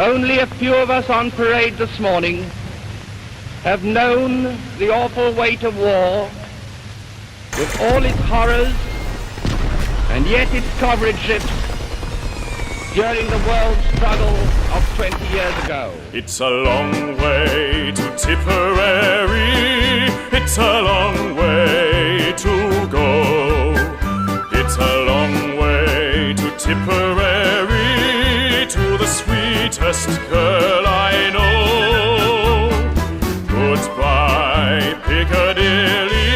Only a few of us on parade this morning have known the awful weight of war with all its horrors and yet its comradeship during the world struggle of 20 years ago. It's a long way to Tipperary, it's a long way to go. It's a long way to Tipperary, to the sweetest girl I know. Goodbye, Piccadilly,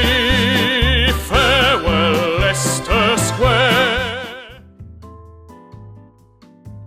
farewell, Leicester Square.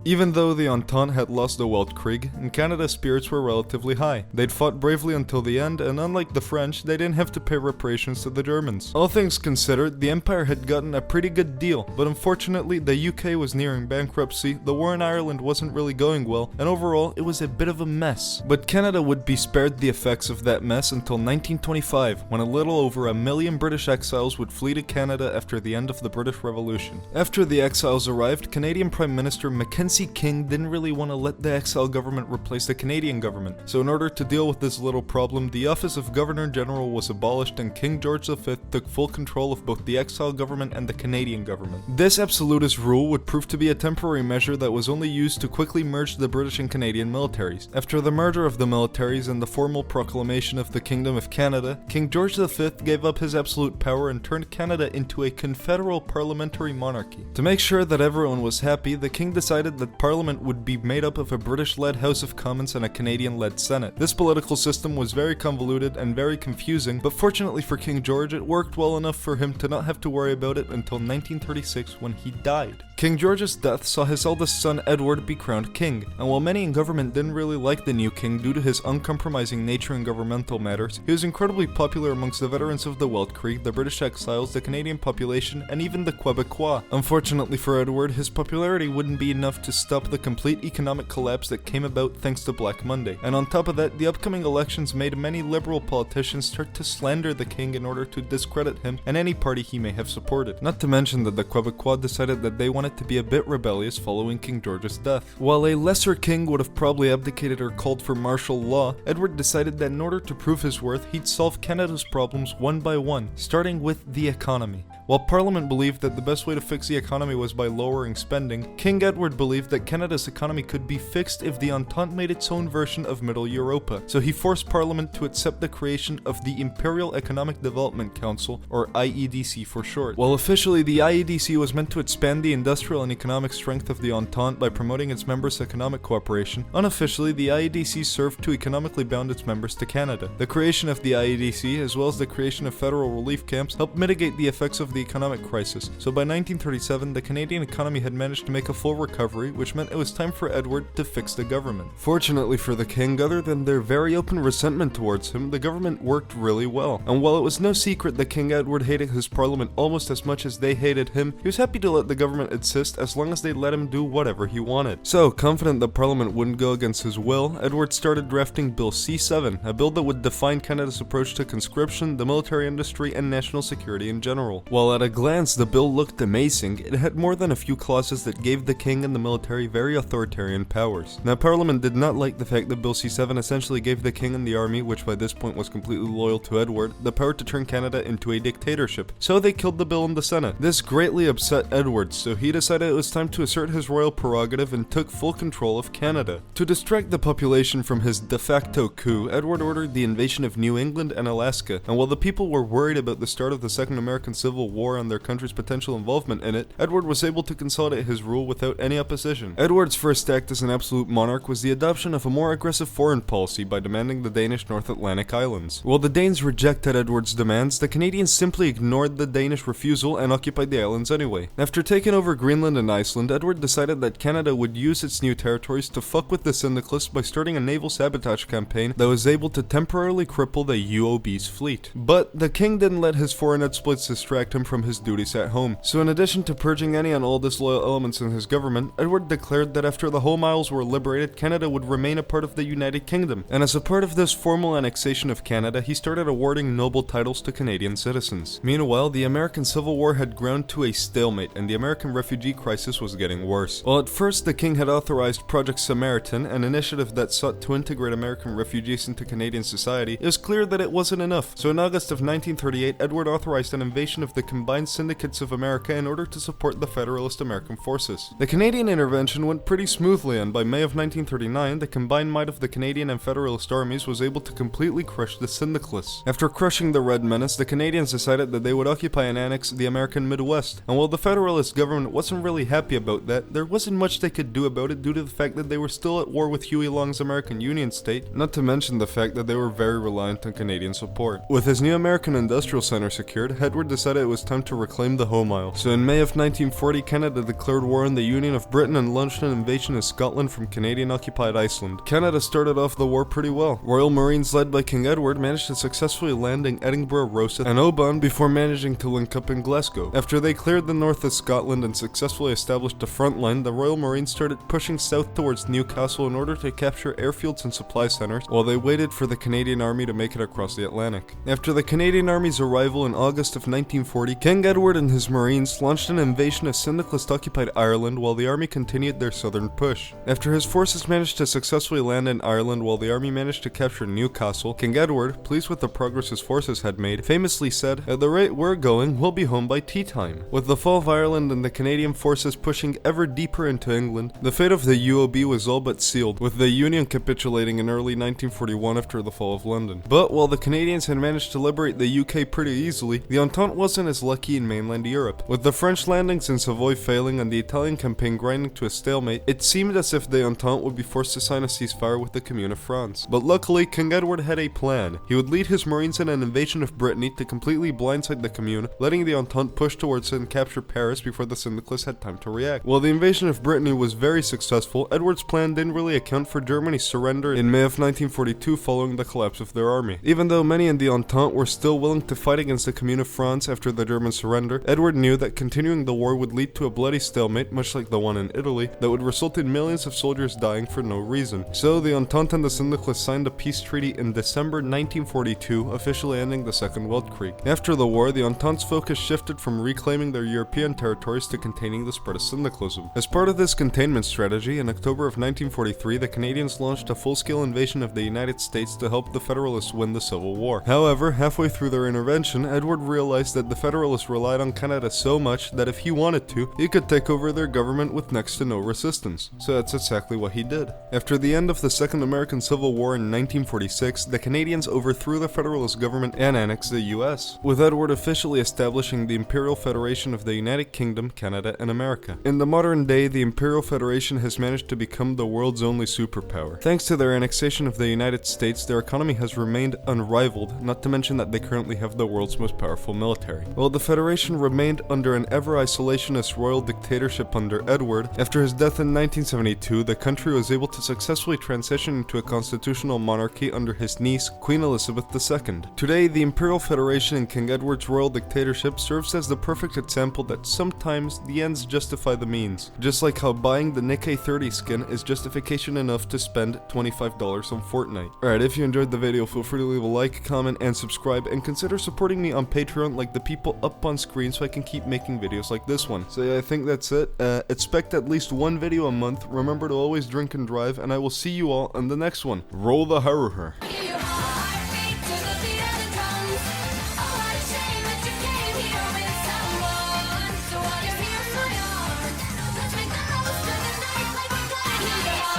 Even though the Entente had lost the Weltkrieg, in Canada spirits were relatively high. They'd fought bravely until the end, and unlike the French, they didn't have to pay reparations to the Germans. All things considered, the Empire had gotten a pretty good deal, but unfortunately the UK was nearing bankruptcy, the war in Ireland wasn't really going well, and overall it was a bit of a mess. But Canada would be spared the effects of that mess until 1925, when a little over 1 million British exiles would flee to Canada after the end of the British Revolution. After the exiles arrived, Canadian Prime Minister Mackenzie King didn't really want to let the exile government replace the Canadian government, so in order to deal with this little problem, the office of Governor-General was abolished and King George V took full control of both the exile government and the Canadian government. This absolutist rule would prove to be a temporary measure that was only used to quickly merge the British and Canadian militaries. After the merger of the militaries and the formal proclamation of the Kingdom of Canada, King George V gave up his absolute power and turned Canada into a confederal parliamentary monarchy. To make sure that everyone was happy, the King decided that Parliament would be made up of a British-led House of Commons and a Canadian-led Senate. This political system was very convoluted and very confusing, but fortunately for King George, it worked well enough for him to not have to worry about it until 1936 when he died. King George's death saw his eldest son Edward be crowned king, and while many in government didn't really like the new king due to his uncompromising nature in governmental matters, he was incredibly popular amongst the veterans of the Weltkrieg, the British exiles, the Canadian population, and even the Quebecois. Unfortunately for Edward, his popularity wouldn't be enough to stop the complete economic collapse that came about thanks to Black Monday. And on top of that, the upcoming elections made many liberal politicians start to slander the king in order to discredit him and any party he may have supported. Not to mention that the Quebecois decided that they wanted to be a bit rebellious following King George's death. While a lesser king would have probably abdicated or called for martial law, Edward decided that in order to prove his worth, he'd solve Canada's problems one by one, starting with the economy. While Parliament believed that the best way to fix the economy was by lowering spending, King Edward believed that Canada's economy could be fixed if the Entente made its own version of Middle Europa, so he forced Parliament to accept the creation of the Imperial Economic Development Council, or IEDC for short. While officially the IEDC was meant to expand the industrial and economic strength of the Entente by promoting its members' economic cooperation, unofficially the IEDC served to economically bound its members to Canada. The creation of the IEDC, as well as the creation of federal relief camps, helped mitigate the effects of the economic crisis, so by 1937 the Canadian economy had managed to make a full recovery, which meant it was time for Edward to fix the government. Fortunately for the king, other than their very open resentment towards him, the government worked really well, and while it was no secret that King Edward hated his parliament almost as much as they hated him, he was happy to let the government assist as long as they let him do whatever he wanted. So, confident that Parliament wouldn't go against his will, Edward started drafting Bill C-7, a bill that would define Canada's approach to conscription, the military industry, and national security in general. While at a glance the bill looked amazing, it had more than a few clauses that gave the king and the military very authoritarian powers. Now, Parliament did not like the fact that Bill C-7 essentially gave the king and the army, which by this point was completely loyal to Edward, the power to turn Canada into a dictatorship, so they killed the bill in the Senate. This greatly upset Edward, so he decided it was time to assert his royal prerogative and took full control of Canada. To distract the population from his de facto coup, Edward ordered the invasion of New England and Alaska, and while the people were worried about the start of the Second American Civil War and their country's potential involvement in it, Edward was able to consolidate his rule without any opposition. Edward's first act as an absolute monarch was the adoption of a more aggressive foreign policy by demanding the Danish North Atlantic islands. While the Danes rejected Edward's demands, the Canadians simply ignored the Danish refusal and occupied the islands anyway. After taking over Greenland and Iceland, Edward decided that Canada would use its new territories to fuck with the syndicalists by starting a naval sabotage campaign that was able to temporarily cripple the UOB's fleet. But the king didn't let his foreign exploits distract him from his duties at home. So in addition to purging any and all disloyal elements in his government, Edward declared that after the Home Isles were liberated, Canada would remain a part of the United Kingdom. And as a part of this formal annexation of Canada, he started awarding noble titles to Canadian citizens. Meanwhile, the American Civil War had ground to a stalemate, and the American refugee crisis was getting worse. While at first the king had authorized Project Samaritan, an initiative that sought to integrate American refugees into Canadian society, it was clear that it wasn't enough. So in August of 1938, Edward authorized an invasion of the Combined Syndicates of America in order to support the Federalist American forces. The Canadian intervention went pretty smoothly, and by May of 1939, the combined might of the Canadian and Federalist armies was able to completely crush the Syndicalists. After crushing the Red Menace, the Canadians decided that they would occupy and annex the American Midwest, and while the Federalist government wasn't really happy about that, there wasn't much they could do about it due to the fact that they were still at war with Huey Long's American Union State, not to mention the fact that they were very reliant on Canadian support. With his new American Industrial Center secured, Edward decided it was time to reclaim the Home Isle. So in May of 1940, Canada declared war on the Union of Britain and launched an invasion of Scotland from Canadian-occupied Iceland. Canada started off the war pretty well. Royal Marines led by King Edward managed to successfully land in Edinburgh, Rosyth, and Oban before managing to link up in Glasgow. After they cleared the north of Scotland and successfully established a front line, the Royal Marines started pushing south towards Newcastle in order to capture airfields and supply centers, while they waited for the Canadian Army to make it across the Atlantic. After the Canadian Army's arrival in August of 1940, King Edward and his Marines launched an invasion of Syndicalist-occupied Ireland while the army continued their southern push. After his forces managed to successfully land in Ireland while the army managed to capture Newcastle, King Edward, pleased with the progress his forces had made, famously said, "At the rate we're going, we'll be home by tea time." With the fall of Ireland and the Canadian forces pushing ever deeper into England, the fate of the UOB was all but sealed, with the Union capitulating in early 1941 after the fall of London. But while the Canadians had managed to liberate the UK pretty easily, the Entente wasn't as lucky in mainland Europe. With the French landings in Savoy failing and the Italian campaign grinding to a stalemate, it seemed as if the Entente would be forced to sign a ceasefire with the Commune of France. But luckily, King Edward had a plan. He would lead his Marines in an invasion of Brittany to completely blindside the Commune, letting the Entente push towards it and capture Paris before the Syndicalists had time to react. While the invasion of Brittany was very successful, Edward's plan didn't really account for Germany's surrender in May of 1942 following the collapse of their army. Even though many in the Entente were still willing to fight against the Commune of France after the German surrender, Edward knew that continuing the war would lead to a bloody stalemate, much like the one in Italy, that would result in millions of soldiers dying for no reason. So the Entente and the Syndicalists signed a peace treaty in December 1942, officially ending the Second Weltkrieg. After the war, the Entente's focus shifted from reclaiming their European territories to containing the spread of syndicalism. As part of this containment strategy, in October of 1943, the Canadians launched a full-scale invasion of the United States to help the Federalists win the Civil War. However, halfway through their intervention, Edward realized that the Federalists relied on Canada so much that if he wanted to, he could take over their government with next to no resistance. So that's exactly what he did. After the end of the Second American Civil War in 1946, the Canadians overthrew the Federalist government and annexed the US, with Edward officially establishing the Imperial Federation of the United Kingdom, Canada, and America. In the modern day, the Imperial Federation has managed to become the world's only superpower. Thanks to their annexation of the United States, their economy has remained unrivaled, not to mention that they currently have the world's most powerful military. While the Federation remained under an ever-isolationist royal dictatorship under Edward, after his death in 1972, the country was able to successfully transition into a constitutional monarchy under his niece, Queen Elizabeth II. Today, the Imperial Federation and King Edward's royal dictatorship serves as the perfect example that sometimes the ends justify the means. Just like how buying the Nikkei 30 skin is justification enough to spend $25 on Fortnite. Alright, if you enjoyed the video, feel free to leave a like, comment, and subscribe, and consider supporting me on Patreon like the people up on screen so I can keep making videos like this one. So yeah, I think that's it. Expect at least one video a month. Remember to always drink and drive, and I will see you all in the next one. Roll the horror.